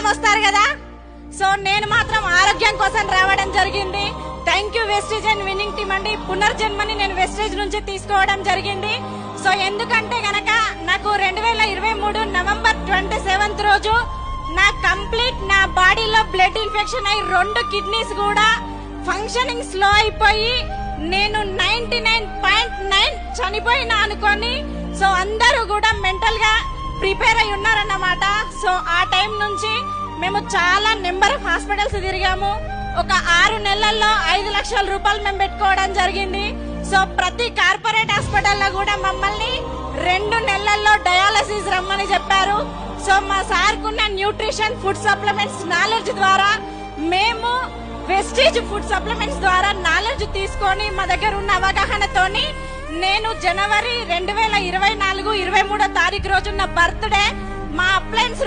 వస్తారు కదా. సో నేను మాత్రం ఆరోగ్యం కోసం రావడం జరిగింది. Thank you Vestige and winning team అండి. పునర్జన్మని నేను వెస్టేజ్ నుంచి తీసుకోవడం జరిగింది. సో ఎందుకంటే గనక నాకు 2023 నవంబర్ 27 రోజు నా బాడీలో బ్లడ్ ఇన్ఫెక్షన్ అయి 2 కిడ్నీస్ కూడా ఫంక్షనింగ్ స్లో అయిపోయి నేను 99.9 చనిపోయినా అనుకొని. సో అందరూ కూడా మెంటల్ గా ప్రిపేర్ అయి ఉన్నారన్నమాట. సో ఆ టైం నుంచి మేము చాలా నెంబర్ ఆఫ్ హాస్పిటల్స్ తిరిగాము. ఒక 6 నెలల్లో 5 లక్షల రూపాయలు మేము పెట్టుకోవడం జరిగింది. సో ప్రతి కార్పొరేట్ హాస్పిటల్లో కూడా మమ్మల్ని 2 నెలల్లో డయాలసిస్ రమ్మని చెప్పారు. సో మా సార్కున్న న్యూట్రిషన్ ఫుడ్ సప్లిమెంట్స్ నాలెడ్జ్ ద్వారా మేము వెస్టేజ్ ఫుడ్ సప్లిమెంట్స్ ద్వారా నాలెడ్జ్ తీసుకొని మా దగ్గర ఉన్న అవగాహనతోని నేను జనవరి 2024 23వ తారీఖు రోజు నా బర్త్డే మా అప్లయన్స్